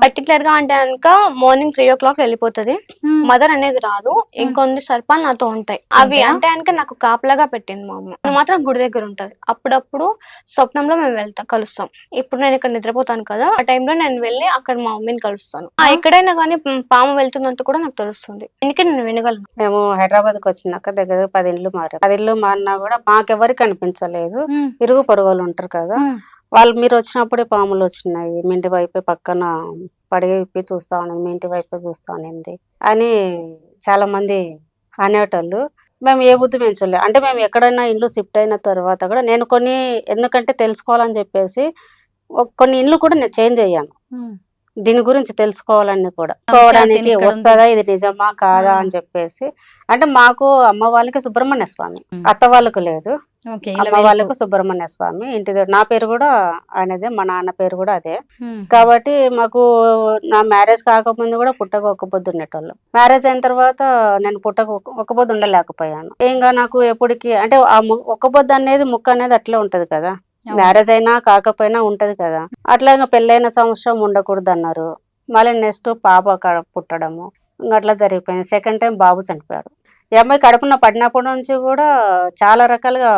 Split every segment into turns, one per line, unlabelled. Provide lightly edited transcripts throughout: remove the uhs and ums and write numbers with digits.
Particular గా అంటే కనుక మార్నింగ్ 3 o'clock వెళ్ళిపోతుంది. మదర్ అనేది రాదు. ఇంకొన్ని సర్పాలు నాతో ఉంటాయి. అవి అంటే కనుక నాకు కాపలాగా పెట్టింది మా అమ్మ. తను మాత్రం గుడి దగ్గర ఉంటది. అప్పుడప్పుడు స్వప్నంలో మేము కలుస్తాం. ఇప్పుడు నేను ఇక్కడ నిద్రపోతాను కదా, ఆ టైంలో నేను వెళ్ళి అక్కడ మా మమ్మీని కలుస్తాను. ఎక్కడైనా కానీ పాము వెళ్తున్నట్టు కూడా నాకు తెలుస్తుంది. అందుకే నేను వినగలను.
మేము హైదరాబాద్ కి వచ్చినాక దగ్గర 10 ఇళ్ళు మారాం. 10 ఇళ్ళు మారినా కూడా మాకెవరికి కనిపించలేదు. ఇరుగు పొరుగులు ఉంటారు కదా, వాళ్ళు మీరు వచ్చినప్పుడే పాములు వచ్చినాయి, మీ ఇంటి వైపే పక్కన పడిగ విప్పి చూస్తా ఉన్నది, మీ ఇంటి వైపే చూస్తా ఉన్నింది అని చాలా మంది అనేటోళ్ళు. మేము ఏ బుద్ధి పెంచలే. అంటే మేము ఎక్కడైనా ఇల్లు షిఫ్ట్ అయిన తర్వాత కూడా నేను కొన్ని ఎందుకంటే తెలుసుకోవాలని చెప్పేసి కొన్ని ఇల్లు కూడా నేను చేంజ్ అయ్యాను. దీని గురించి తెలుసుకోవాలని కూడా తెలుసుకోవడానికి వస్తుందా ఇది నిజమా కాదా అని చెప్పేసి. అంటే మాకు అమ్మ వాళ్ళకి సుబ్రహ్మణ్య స్వామి, అత్త వాళ్ళకు లేదు, అమ్మ వాళ్ళకు సుబ్రహ్మణ్య స్వామి ఇంటి దగ్గర. నా పేరు కూడా ఆయనదే, మా నాన్న పేరు కూడా అదే. కాబట్టి మాకు నా మ్యారేజ్ కాకముందు కూడా పుట్టక ఒక్క పొద్దు ఉండేటోళ్ళు. మ్యారేజ్ అయిన తర్వాత నేను పుట్టక ఒక్క పొద్దు ఉండలేకపోయాను. ఇంకా నాకు ఎప్పటికి అంటే ఆ ఒక్క పొద్దు అనేది ముక్క అనేది అట్లే ఉంటది కదా, మ్యారేజ్ అయినా కాకపోయినా ఉంటది కదా. అట్లా ఇంకా పెళ్ళైన సంవత్సరం ఉండకూడదు అన్నారు. మళ్ళీ నెక్స్ట్ పాప పుట్టడము ఇంకా అట్లా జరిగిపోయింది. సెకండ్ టైం బాబు చనిపోయాడు. ఈ అమ్మాయి కడుపున పడినప్పటి నుంచి కూడా చాలా రకాలుగా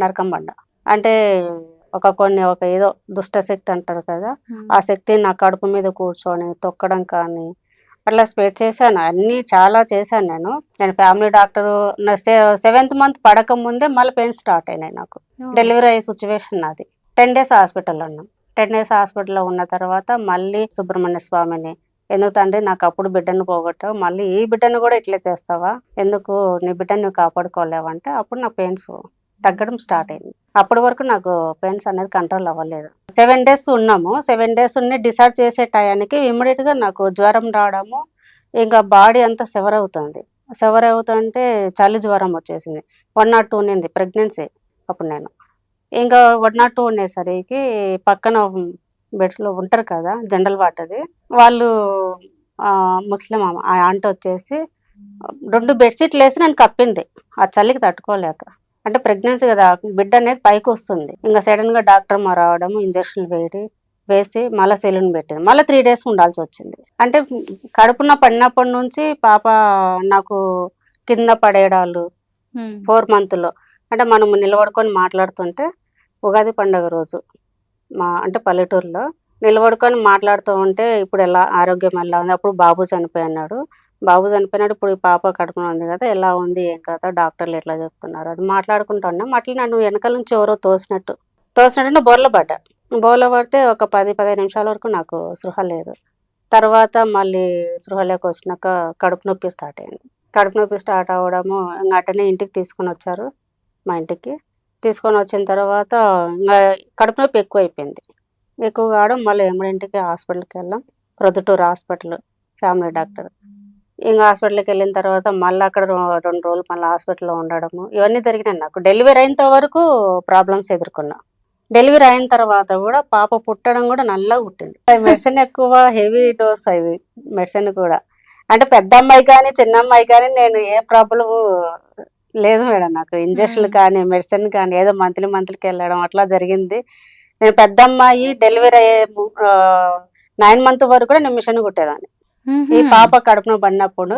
నరకం పడ్డా. అంటే ఒక ఏదో దుష్ట శక్తి అంటారు కదా, ఆ శక్తి నా కడుపు మీద కూర్చొని తొక్కడం కానీ అట్లా చేశాను. అన్ని చాలా చేశాను. నేను ఫ్యామిలీ డాక్టర్ 7th మంత్ పడక ముందే మళ్ళీ పెయిన్ స్టార్ట్ అయినాయి నాకు. డెలివరీ అయ్యే సిచ్యువేషన్ నాది. 10 days హాస్పిటల్లో ఉన్నాం. 10 days హాస్పిటల్లో ఉన్న తర్వాత మళ్ళీ సుబ్రహ్మణ్య స్వామిని, ఎందుకు తండ్రి నాకు అప్పుడు బిడ్డను పోగొట్టావు, మళ్ళీ ఈ బిడ్డను కూడా ఇట్లా చేస్తావా, ఎందుకు నీ బిడ్డను నువ్వు కాపాడుకోలేవంటే అప్పుడు నా పెయిన్స్ తగ్గడం స్టార్ట్ అయింది. అప్పటి వరకు నాకు పెయిన్స్ అనేది కంట్రోల్ అవ్వలేదు. 7 days ఉన్నాము. 7 days ఉండి డిశ్చార్జ్ చేసే టయానికి ఇమ్మీడియట్ గా నాకు జ్వరం రావడము, ఇంకా బాడీ అంతా సెవర్ అవుతుంటే చలి జ్వరం వచ్చేసింది. 102 ఉన్నింది ప్రెగ్నెన్సీ అప్పుడు నేను. ఇంకా 102 ఉండేసరికి పక్కన బెడ్స్ లో ఉంటారు కదా జనరల్ వాటది, వాళ్ళు ముస్లిం ఆ ఆంటీ వచ్చేసి 2 బెడ్షీట్లు వేసి నేను కప్పింది ఆ చలికి తట్టుకోలేక. అంటే ప్రెగ్నెన్సీ కదా, బిడ్డ అనేది పైకి వస్తుంది. ఇంకా సడన్ గా డాక్టర్ మా రావడం, ఇంజక్షన్లు వేసి మళ్ళీ సెలూన్ పెట్టింది. మళ్ళీ 3 days ఉండాల్సి వచ్చింది. అంటే కడుపున పడినప్పటి నుంచి పాప నాకు కింద పడేయడాలు 4 month లో. అంటే మనం నిలబడుకొని మాట్లాడుతుంటే ఉగాది పండుగ రోజు అంటే పల్లెటూరులో నిలబడుకొని మాట్లాడుతూ ఉంటే ఇప్పుడు ఎలా ఆరోగ్యం ఎలా ఉంది, అప్పుడు బాబు చనిపోయినాడు, ఇప్పుడు ఈ పాప కడుపున ఉంది కదా, ఎలా ఉంది ఏం కదా, డాక్టర్లు ఎట్లా చెప్తున్నారు అది మాట్లాడుకుంటా ఉన్నాం. అట్లా నన్ను వెనకాల నుంచి ఎవరో తోసినట్టు బోర్లో పడితే ఒక 10-15 నిమిషాల వరకు నాకు సృహ లేదు. తర్వాత మళ్ళీ సృహలోకి వచ్చినాక కడుపు నొప్పి స్టార్ట్ అయింది. కడుపు నొప్పి స్టార్ట్ అవ్వడము ఇంకా అటనే ఇంటికి తీసుకొని వచ్చారు. మా ఇంటికి తీసుకొని వచ్చిన తర్వాత ఇంకా కడుపు నొప్పి ఎక్కువ కావడం మళ్ళీ ఎమ్మడింటికి హాస్పిటల్కి వెళ్ళాం. Proddatur hospital family doctor. ఇంకా హాస్పిటల్కి వెళ్ళిన తర్వాత మళ్ళీ అక్కడ 2 రోజులు మళ్ళీ హాస్పిటల్లో ఉండడము ఇవన్నీ జరిగినాయి. నాకు డెలివరీ అయినంత వరకు ప్రాబ్లమ్స్ ఎదుర్కొన్నా. డెలివరీ అయిన తర్వాత కూడా పాప పుట్టడం కూడా నల్లగా పుట్టింది. మెడిసిన్ ఎక్కువ హెవీ డోస్ అవి మెడిసిన్ కూడా. అంటే పెద్ద అమ్మాయి కానీ చిన్న అమ్మాయి కానీ నేను ఏ ప్రాబ్లం లేదు మేడం. నాకు ఇంజక్షన్లు కానీ మెడిసిన్ కానీ ఏదో మంత్లీకి వెళ్ళడం అట్లా జరిగింది. నేను పెద్ద అమ్మాయి డెలివరీ అయ్యే 9 month వరకు కూడా నేను మిషన్ కుట్టేదాన్ని. ఈ పాప కడుపున పడినప్పుడు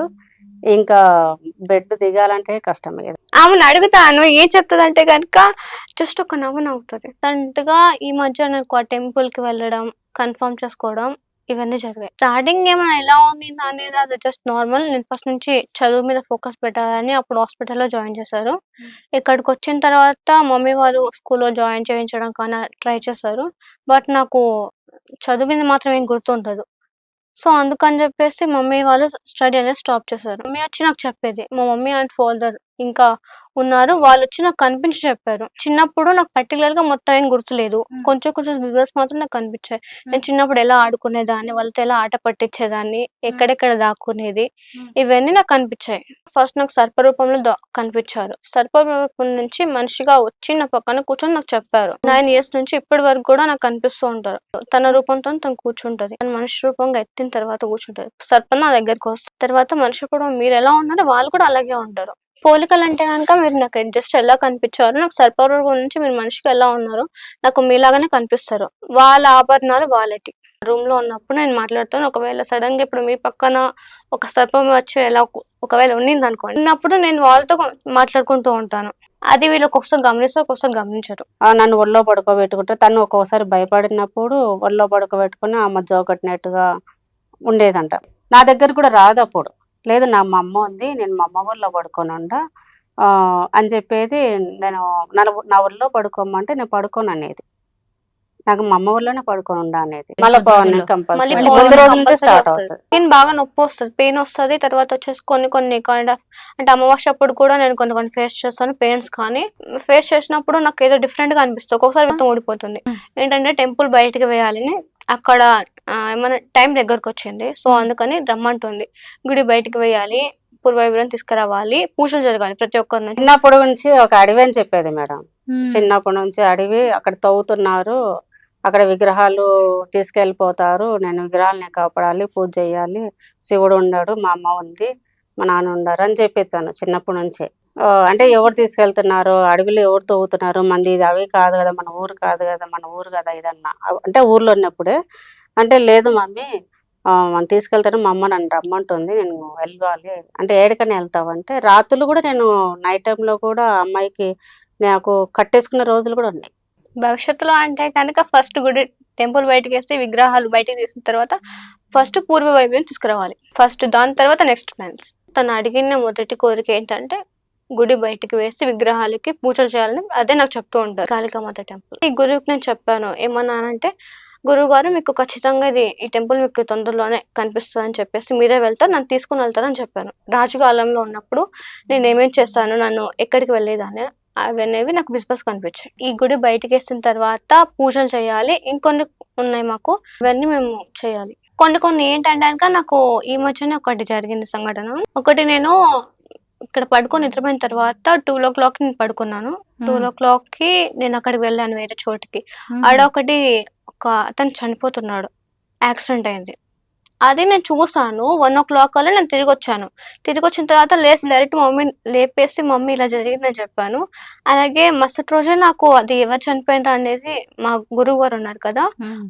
ఇంకా బెడ్ దిగాలంటే కష్టమే.
ఆమెను అడుగుతాను ఏం చెప్తుందంటే కనుక జస్ట్ ఒక నవ్వుతుంది. తంటగా ఈ మధ్య నాకు ఆ టెంపుల్ కి వెళ్ళడం, కన్ఫర్మ్ చేసుకోవడం ఇవన్నీ జరిగాయి. స్టార్టింగ్ ఏమైనా ఎలా ఉంది అనేది అది జస్ట్ నార్మల్. నేను ఫస్ట్ నుంచి చదువు మీద ఫోకస్ పెట్టాలని అప్పుడు హాస్పిటల్లో జాయిన్ చేశారు. ఇక్కడికి వచ్చిన తర్వాత మమ్మీ వాళ్ళు స్కూల్లో జాయిన్ చేయించడం కానీ ట్రై చేశారు. బట్ నాకు చదువు మీద మాత్రం ఏం గుర్తుండదు. సో అందుకని చెప్పేసి మమ్మీ వాళ్ళు స్టడీ అనేది స్టాప్ చేశారు. మమ్మీ వచ్చి నాకు చెప్పేది, మా మమ్మీ అండ్ ఫాదర్ ఇంకా ఉన్నారు, వాళ్ళు వచ్చి నాకు కనిపించి చెప్పారు. చిన్నప్పుడు నాకు పర్టికులర్ గా మొత్తం ఏం గుర్తులేదు, కొంచెం విజువల్స్ మాత్రం నాకు కనిపించాయి. నేను చిన్నప్పుడు ఎలా ఆడుకునేదాన్ని, వాళ్ళతో ఎలా ఆట పట్టించేదాన్ని, ఎక్కడెక్కడ దాక్కునేది, ఇవన్నీ నాకు కనిపించాయి. ఫస్ట్ నాకు సర్పరూపంలో కనిపించారు. సర్పరూపం నుంచి మనిషిగా వచ్చి నా పక్కన కూర్చొని నాకు చెప్పారు. 9 years నుంచి ఇప్పటి వరకు కూడా నాకు కనిపిస్తూ ఉంటారు. తన రూపంతో తను కూర్చుంటది, తన మనిషి రూపంగా ఎత్తిన తర్వాత కూర్చుంటది. సర్పం నా దగ్గరకు వస్తుంది. తర్వాత మనిషి కూడా మీరు ఎలా ఉన్నారో వాళ్ళు కూడా అలాగే ఉంటారు. పోలికలు అంటే కనుక మీరు నాకు జస్ట్ ఎలా కనిపించారు, నాకు సర్పరూపం నుంచి మీరు మనిషికి ఎలా ఉన్నారు, నాకు మీలాగానే కనిపిస్తారు. వాళ్ళ ఆభరణాలు వాళ్ళటి. రూమ్ లో ఉన్నప్పుడు నేను మాట్లాడుతాను. ఒకవేళ సడన్ గా ఇప్పుడు మీ పక్కన ఒక సర్పం వచ్చి ఎలా ఒకవేళ ఉన్నింది అనుకోండి, ఉన్నప్పుడు నేను వాళ్ళతో మాట్లాడుకుంటూ ఉంటాను. అది వీళ్ళు ఒక్కొక్కసారి గమనిస్తారు, ఒక్కొక్కసారి గమనించరు.
నన్ను ఒళ్ళో పడుకోబెట్టుకుంటే తను ఒక్కోసారి భయపడినప్పుడు ఒళ్ళో పడుకోబెట్టుకుని ఆమె జోకట్టినట్టుగా ఉండేదంట. నా దగ్గర కూడా రాదు అప్పుడు. లేదు మా అమ్మ ఉంది, నేను మా అమ్మ ఒళ్ళో పడుకోనుండా అని చెప్పేది. నేను నా ఒళ్ళో పడుకోమంటే నేను పడుకోననేది. నాకు మా అమ్మ ఒళ్ళోనే పడుకొని ఉండా అనేది. మళ్ళీ
మళ్ళీ
కంపల్సరీ
పౌర్ణమి
ముందు రోజు నుంచి
కంపల్సరీ
స్టార్ట్
వస్తది.
అవుతుంది.
పెయిన్ బాగా నొప్పొస్తది. పెయిన్ వస్తది. తర్వాత వచ్చేసి కొన్ని కైండ్ ఆఫ్ అంటే అమావాస్య అప్పుడు కూడా నేను కొన్ని ఫేస్ చేస్తాను పెయిన్స్. కానీ ఫేస్ చేసినప్పుడు నాకు ఏదో డిఫరెంట్ గా అనిపిస్తుంది. ఒక్కొక్కసారి మొత్తం ఊడిపోతుంది. ఏంటంటే టెంపుల్ బయటికి వేయాలని అక్కడ ఏమైనా టైం దగ్గరకు వచ్చింది. సో అందుకని రమ్మంటుంది. గుడి బయటికి వేయాలి, పూర్వవైభవం తీసుకురావాలి, పూజలు జరగాలి ప్రతి ఒక్కరి నుంచి.
చిన్నప్పటి నుంచి ఒక అడవి అని చెప్పేది మేడం. చిన్నప్పటి నుంచి అడవి, అక్కడ తవ్వుతున్నారు, అక్కడ విగ్రహాలు తీసుకెళ్ళిపోతారు, నేను విగ్రహాలని కాపాడాలి, పూజ చేయాలి, శివుడు ఉన్నాడు, మా అమ్మ ఉంది, మా నాన్న ఉన్నారు అని చెప్పేస్తాను చిన్నప్పటి నుంచే. అంటే ఎవరు తీసుకెళ్తున్నారు, అడవిలో ఎవరు తవ్వుతున్నారు, మంది ఇది అడవి కాదు కదా, మన ఊరు కాదు కదా, మన ఊరు కదా ఇదన్నా. అంటే ఊర్లో ఉన్నప్పుడే అంటే లేదు మమ్మీ మనం తీసుకెళ్తాను, మా అమ్మ నన్ను రమ్మంటుంది, నేను వెళ్ళాలి అంటే ఏడికని వెళ్తావంటే రాత్రులు కూడా నేను నైట్ టైంలో కూడా అమ్మాయికి నాకు కట్టేసుకున్న రోజులు కూడా ఉన్నాయి.
భవిష్యత్తులో అంటే కనుక ఫస్ట్ గుడి టెంపుల్ బయటకి వేసి విగ్రహాలు బయటకి తీసిన తర్వాత ఫస్ట్ పూర్వ వైభవం తీసుకురావాలి. ఫస్ట్ దాని తర్వాత నెక్స్ట్ ప్లాన్స్. తను అడిగిన మొదటి కోరిక ఏంటంటే గుడి బయటకి వేసి విగ్రహాలకి పూజలు చేయాలని అదే నాకు చెప్తూ ఉంటారు కాళికామాత టెంపుల్. ఈ గురువుకి నేను చెప్పాను ఏమన్నానంటే, గురువు గారు మీకు ఖచ్చితంగా ఈ టెంపుల్ మీకు తొందరలోనే కనిపిస్తుంది అని చెప్పేసి మీరే వెళ్తారు, నన్ను తీసుకుని వెళ్తారని చెప్పాను. రాజుకాలంలో ఉన్నప్పుడు నేను ఏమేమి చేస్తాను, నన్ను ఎక్కడికి వెళ్ళేదాన్ని అవనేవి నాకు విశ్వాస్ కనిపించాయి. ఈ గుడి బయటకి వేసిన తర్వాత పూజలు చేయాలి, ఇంకొన్ని ఉన్నాయి మాకు, ఇవన్నీ మేము చేయాలి. కొన్ని ఏంటంటే నాకు ఈ మధ్యనే ఒకటి జరిగింది సంఘటన. ఒకటి నేను ఇక్కడ పడుకొని నిద్రపోయిన తర్వాత 2:00 నేను పడుకున్నాను. 2:00 కి నేను అక్కడికి వెళ్ళాను వేరే చోటికి. ఆడ ఒక అతను చనిపోతున్నాడు, యాక్సిడెంట్ అయింది. అది నేను చూసాను. 1:00 కల్లా నేను తిరిగొచ్చాను. తిరిగొచ్చిన తర్వాత లేసి డైరెక్ట్ మమ్మీని లేపేసి మమ్మీ ఇలా జరిగిందని చెప్పాను. అలాగే మరుసటి రోజే నాకు అది ఎవరు చనిపోయినారు అనేది మా గురువు గారు ఉన్నారు కదా,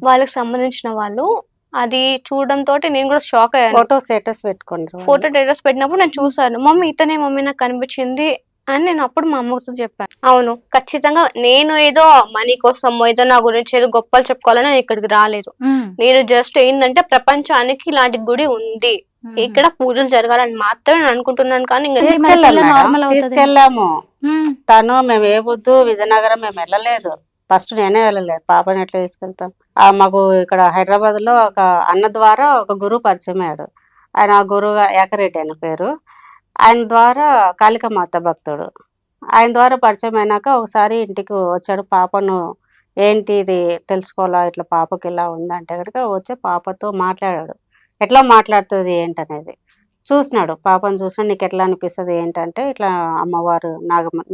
వాళ్ళకి సంబంధించిన వాళ్ళు, అది చూడడంతోటి నేను కూడా షాక్ అయ్యాను.
ఫోటో స్టేటస్ పెట్టుకోండి.
ఫోటో స్టేటస్ పెట్టినప్పుడు నేను చూసాను. మమ్మీ ఇతనే మమ్మీ నాకు కనిపించింది అని నేను అప్పుడు మా అమ్మతో చెప్పాను. అవును ఖచ్చితంగా నేను ఏదో మనీ కోసం ఏదో నా గురించి ఏదో గొప్పలు చెప్పుకోవాలని నేను ఇక్కడికి రాలేదు. నేను జస్ట్ ఏంటంటే ప్రపంచానికి ఇలాంటి గుడి ఉంది, ఇక్కడ పూజలు జరగాలని మాత్రమే నేను అనుకుంటున్నాను. కానీ ఇంకా
తీసుకెళ్ళాము. తను మేము ఏ బుద్ధు విజయనగరం మేము వెళ్ళలేదు. ఫస్ట్ నేనే వెళ్ళలేదు, పాపని ఎట్లా తీసుకెళ్తాం. మాకు ఇక్కడ హైదరాబాద్ లో ఒక అన్న ద్వారా ఒక గురువు పరిచయం అయ్యాడు. ఆయన గురువు ఏకరెడ్డి ఆయన పేరు. ఆయన ద్వారా కాళికామాత భక్తుడు. ఆయన ద్వారా పరిచయం అయినాక ఒకసారి ఇంటికి వచ్చాడు. పాపను ఏంటి ఇది తెలుసుకోవాలా, ఇట్లా పాపకి ఇలా ఉందంటే కనుక వచ్చి పాపతో మాట్లాడాడు. ఎట్లా మాట్లాడుతుంది ఏంటనేది చూసినాడు. పాపను చూసినాడు. నీకు ఎట్లా అనిపిస్తుంది ఏంటంటే ఇట్లా అమ్మవారు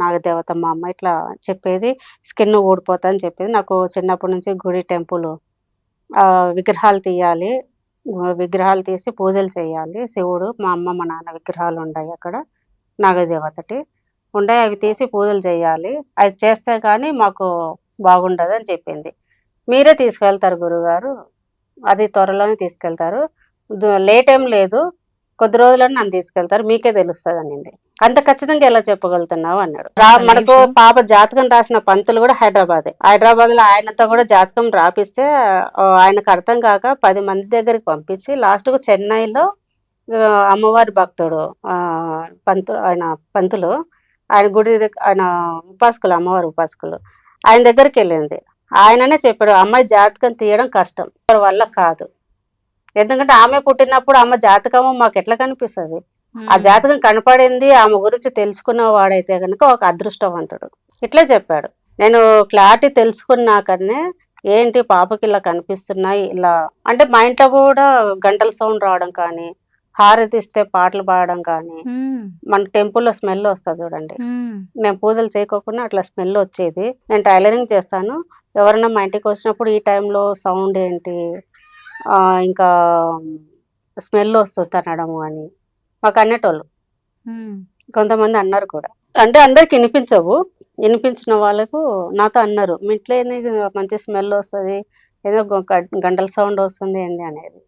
నాగదేవత మా అమ్మ ఇట్లా చెప్పేది, స్కిన్ ఊడిపోతా అని చెప్పేది. నాకు చిన్నప్పటి నుంచి గుడి టెంపుల్ విగ్రహాలు తీయాలి, విగ్రహాలు తీసి పూజలు చేయాలి, శివుడు మా అమ్మ మా నాన్న విగ్రహాలు ఉన్నాయి అక్కడ నాగదేవతటి ఉండే, అవి తీసి పూజలు చేయాలి, అది చేస్తే కానీ మాకు బాగుండదు అని చెప్పింది. మీరే తీసుకెళ్తారు గురుగారు, అది త్వరలోనే తీసుకెళ్తారు, లేట్ ఏం లేదు, కొద్ది రోజులను నన్ను తీసుకెళ్తారు, మీకే తెలుస్తుంది అనింది. అంత ఖచ్చితంగా ఎలా చెప్పగలుగుతున్నావు అన్నాడు. మనకు పాప జాతకం రాసిన పంతులు కూడా హైదరాబాద్ లో ఆయనతో కూడా జాతకం రాపిస్తే ఆయనకు అర్థం కాక 10 మంది దగ్గరికి పంపించి లాస్ట్ కు చెన్నైలో అమ్మవారి భక్తుడు పంతులు ఆయన గుడి ఆయన ఉపాసకులు, అమ్మవారి ఉపాసకులు, ఆయన దగ్గరికి వెళ్ళింది. ఆయననే చెప్పాడు అమ్మాయి జాతకం తీయడం కష్టం, ఎవరి వల్ల కాదు, ఎందుకంటే ఆమె పుట్టినప్పుడు ఆమె జాతకము మాకు ఎట్లా కనిపిస్తుంది, ఆ జాతకం కనపడింది ఆమె గురించి తెలుసుకున్న వాడైతే కనుక ఒక అదృష్టవంతుడు. ఇట్లే చెప్పాడు. నేను క్లారిటీ తెలుసుకున్నాకనే ఏంటి పాపకి ఇలా కనిపిస్తున్నాయి ఇలా అంటే మా ఇంట్లో కూడా గంటల సౌండ్ రావడం కానీ, హారతి ఇస్తే పాటలు పాడడం కానీ, మన టెంపుల్లో స్మెల్ వస్తుంది చూడండి, మేము పూజలు చేయకోకుండా అట్లా స్మెల్ వచ్చేది. నేను టైలరింగ్ చేస్తాను, ఎవరన్నా మా ఇంటికి వచ్చినప్పుడు ఈ టైంలో సౌండ్ ఏంటి ఇంకా స్మెల్ వస్తుంది అనడము అని మాకు అనేటోళ్ళు కొంతమంది అన్నారు కూడా. అంటే అందరికి వినిపించవు, వినిపించిన వాళ్ళకు నాతో అన్నారు మీ ఇంట్లో ఏంది మంచి స్మెల్ వస్తుంది, ఏదో గంటల సౌండ్ వస్తుంది ఏంది అనేది.